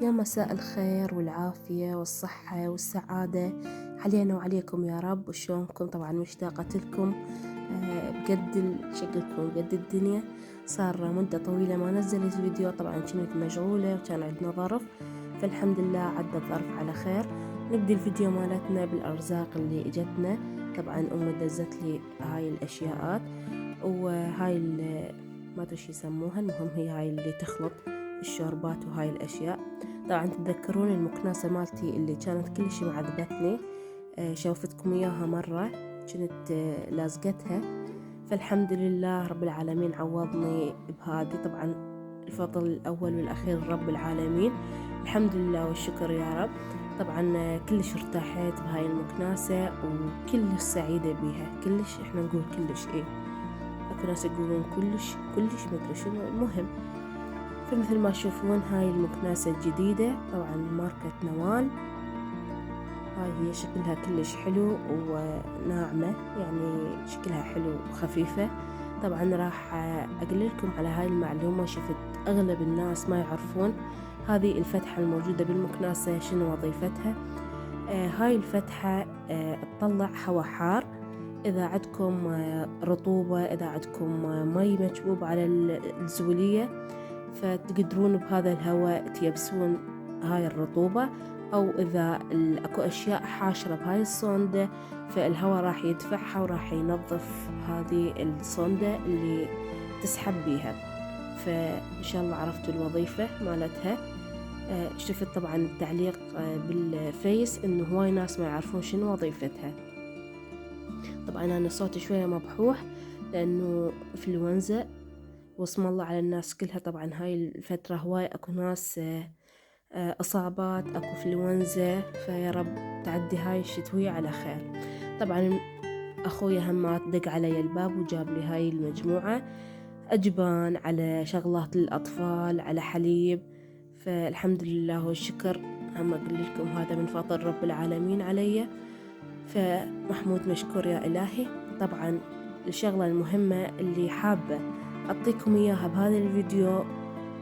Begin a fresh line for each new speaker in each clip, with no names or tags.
يا مساء الخير والعافية والصحة والسعادة علينا وعليكم يا رب. وشلونكم؟ طبعا مشتاقة لكم بجد شكلكم بجد الدنيا. صار مدة طويلة ما نزلت فيديو، طبعا كنت مشغولة وكان عندنا ظرف، فالحمد لله عدى الظرف على خير. نبدي الفيديو مالتنا بالأرزاق اللي اجتنا. طبعا أمي دزت لي هاي الأشياءات، وهاي ما أدري شو يسموها، المهم هي هاي اللي تخلط الشوربات وهاي الأشياء. طبعا تتذكرون المكناسة مالتي اللي كانت كلش معذبتني، شوفتكم إياها مرة كنت لازقتها، فالحمد لله رب العالمين عوضني بهذه. طبعا الفضل الأول والأخير رب العالمين، الحمد لله والشكر يا رب. طبعا كلش ارتاحت بهاي المكناسة وكلش سعيدة بيها، كلش احنا نقول كلش ايه، اكو ناس يقولون كلش كلش مدري شنو، المهم. فمثل ما تشوفون هاي المكناسة الجديدة، طبعا ماركة نوال. هاي هي شكلها كلش حلو وناعمة، يعني شكلها حلو وخفيفة. طبعا راح أقول لكم على هاي المعلومة، شفت أغلب الناس ما يعرفون هذه الفتحة الموجودة بالمكناسة شنو وظيفتها. هاي الفتحة تطلع هواء حار إذا عندكم رطوبة، إذا عندكم مي مكبوب على الزولية، فتقدرون بهذا الهواء تيبسون هاي الرطوبة. أو إذا أكو أشياء حاشرة بهاي الصوندة، فالهواء راح يدفعها وراح ينظف هذه الصوندة اللي تسحب بيها. فإن شاء الله عرفتوا الوظيفة مالتها. شفت طبعا التعليق بالفيس إنه هواي ناس ما يعرفون شنو وظيفتها. طبعا أنا صوتي شوية مبحوح لأنه إنفلونزا، واسم الله على الناس كلها. طبعا هاي الفترة هواي أكو ناس إصابات، أكو إنفلونزا، فيا رب تعدي هاي الشتوية على خير. طبعا أخويا همات دق علي الباب وجاب لي هاي المجموعة أجبان على شغلات للأطفال، على حليب، فالحمد لله والشكر. هم أقول لكم هذا من فضل رب العالمين علي، فمحمود مشكور يا إلهي. طبعا الشغلة المهمة اللي حابة أعطيكم إياها بهذا الفيديو،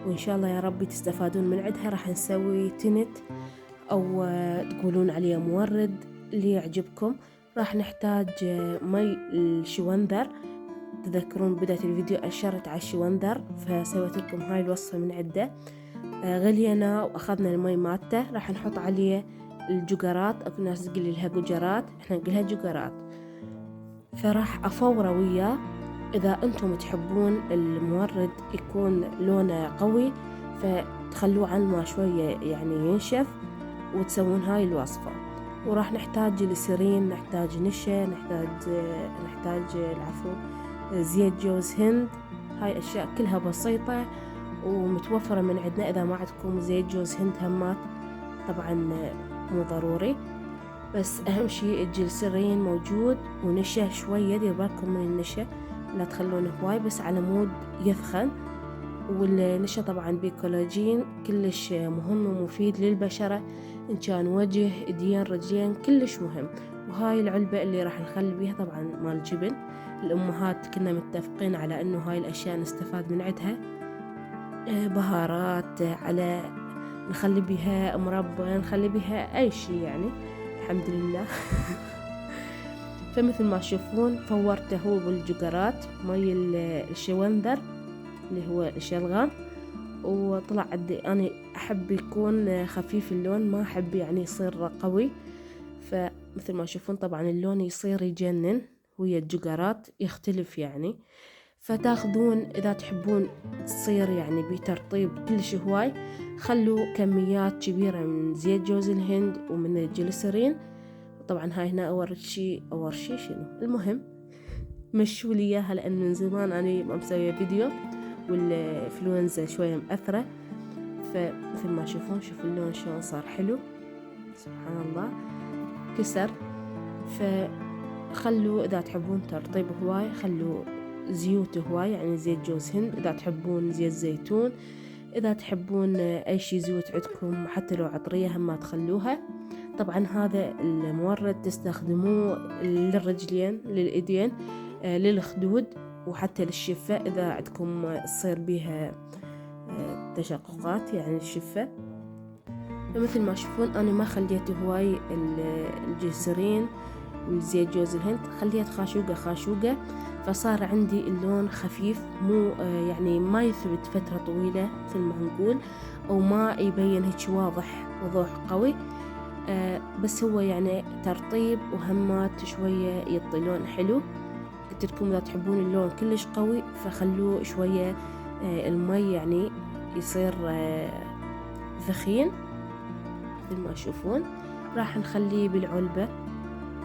وإن شاء الله يا ربي تستفادون من عندها، راح نسوي تنت أو تقولون عليه مورد اللي يعجبكم. راح نحتاج مي الشوندر، تذكرون بداية الفيديو أشرت على الشوندر، فسويت لكم هاي الوصفة من عنده. غلينا وأخذنا المي مالته، راح نحط عليه الجقرات، أكو ناس تقول لها قجرات، احنا نقولها جقرات. فراح أفوره وياه. إذا أنتم تحبون المورد يكون لونه قوي، فتخلوه على الماء شوية يعني ينشف، وتسوون هاي الوصفة. وراح نحتاج السرين، نحتاج نشا، نحتاج العفو زيت جوز هند. هاي أشياء كلها بسيطة ومتوفرة من عندنا. إذا ما عندكم زيت جوز هند همات طبعا مو ضروري، بس أهم شيء الجلسرين موجود، ونشا شوية، دير بالكم من النشا، لا تخلونه هواي، بس على مود يثخن. والنشا طبعا بيه كولاجين كلش مهم ومفيد للبشرة، إن كان وجه، ايدين، رجلين، كلش مهم. وهاي العلبة اللي راح نخلي بيها طبعا مال جبن، الأمهات كنا متفقين على إنه هاي الأشياء نستفاد من عندها. بهارات، على نخلي بيها مربى، نخلي بيها أي شيء يعني، الحمد لله. فمثل ما تشوفون فورته هو بالجقرات مي الشوندر اللي هو الشلغام، وطلع عندي. أنا أحب يكون خفيف اللون، ما أحب يعني يصير قوي. فمثل ما تشوفون طبعا اللون يصير يجنن ويا الجقرات يختلف يعني. فتاخذون إذا تحبون تصير يعني بترطيب كلش هواي، خلوا كميات كبيرة من زيت جوز الهند ومن الجليسرين. طبعا هاي هنا أول شي شنو، المهم مشوا لي إياها، لأن من زمان أنا ما مسوية فيديو والإنفلونزا شوية مأثرة. فمثل ما تشوفون، شوفوا اللون شلون صار حلو، سبحان الله كسر. فخلوا إذا تحبون ترطيب هواي خلوا زيوت هواي، يعني زيت جوز هند، إذا تحبون زيت زيتون، إذا تحبون أي شي زيوت عندكم حتى لو عطرية هم ما تخلوها. طبعا هذا المورد تستخدموه للرجلين، للإيدين، للخدود، وحتى للشفة إذا عندكم تصير بيها تشققات يعني الشفة. مثل ما تشوفون أنا ما خليت هواي الجزرين وزيت جوز الهند، خليت خاشوقة فصار عندي اللون خفيف، مو يعني ما يثبت فترة طويلة مثل ما نقول، أو ما يبين هيك واضح وضوح قوي. بس هو يعني ترطيب وهمات شوية يعطي لون حلو. قلت لكم إذا تحبون اللون كلش قوي فخلوه شوية المي يعني يصير ثخين مثل ما تشوفون. راح نخليه بالعلبة،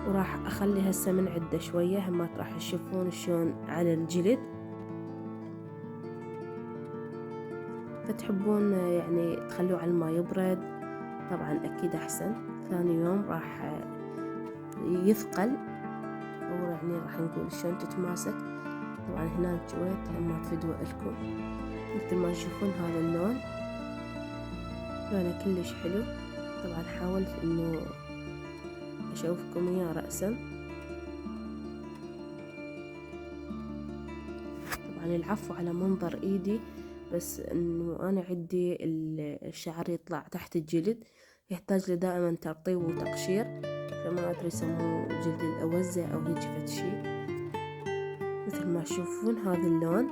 وراح أخلي هسه من عدة شوية همات راح تشوفون شلون على الجلد. فتحبون يعني تخلوه على الماء يبرد طبعا أكيد أحسن. ثاني يوم راح يثقل، أو يعني راح نقول شلون تتماسك. طبعا هنا جويت همات فدوة لكم مثل ما تشوفون هذا اللون، لونه كلش حلو. طبعا حاولت انه اشوفكم اياه رأسا. طبعا العفو على منظر ايدي، بس انه انا عندي الشعر يطلع تحت الجلد، يحتاج له دائما ترطيب وتقشير، فما ادري يسموه جلد الاوزة او هيك فد شي. مثل ما تشوفون هذا اللون،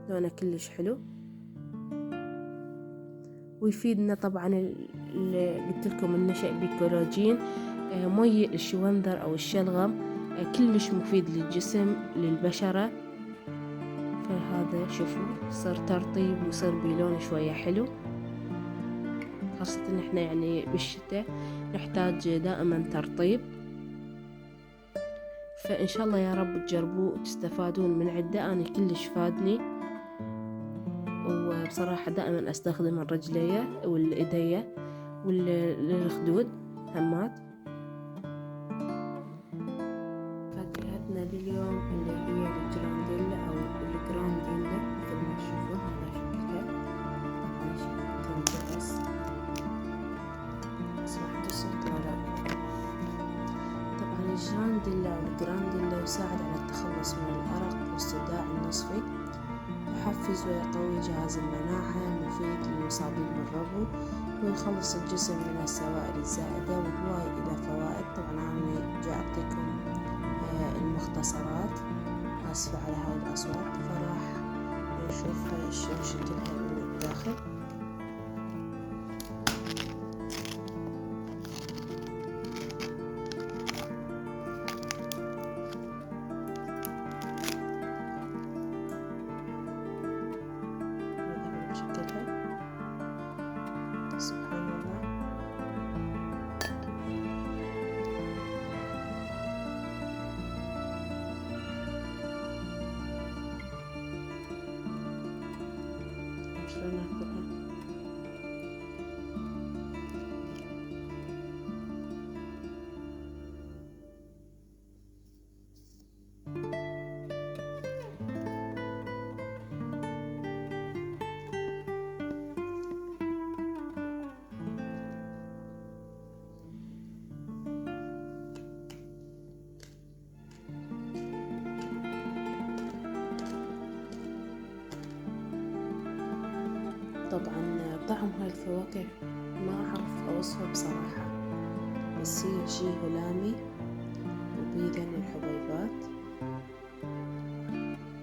لونه كلش حلو ويفيدنا. طبعا قلت لكم النشأ بكولاجين، مي الشوندر او الشلغم كلش مفيد للجسم للبشرة. فهذا شوفوا صار ترطيب وصار بلون شوية حلو، خاصة ان احنا يعني بالشتاء نحتاج دائما ترطيب. فان شاء الله يا رب تجربوه وتستفادون من عدة. انا كلش فادني، وبصراحة دائما استخدم الرجلية والايدية والخدود همات. فاكهتنا لليوم اللي هي الجرانديلا او الجرانديلا مثل ما تشوفون. هذا شكلها طبعا شكلها تنجرس، سمعتوا الصوت ولا؟ طبعا الجرانديلا او الجرانديلا يساعد على التخلص من الأرق والصداع النصفي، يحفز ويقوي جهاز المناعة، مفيد للمصابين بالربو، ويخلص الجسم من السوائل الزائدة، وهواي إلى فوائد. طبعا أنا جاي أعطيكم المختصرات، آسفة على هاي الأصوات. فراح نشوف شلون شكلها من الداخل. هذا شكلها سبحان الله. شلون ناكلها؟ طبعا طعم هاي الفواكه ما أعرف أوصفه بصراحة، بس هي شي هلامي وبيدا من الحبيبات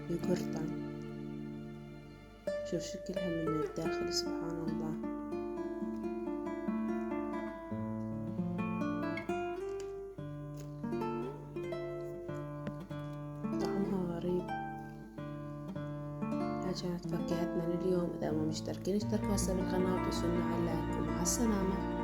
يقرطن. شوف شكلها من الداخل سبحان الله. طعمها غريب. هاي كانت فاكهتنا لليوم. إذا ما مشتركين اشتركوا هسه بالقناة وتوصلنا على لايك، ومع السلامة.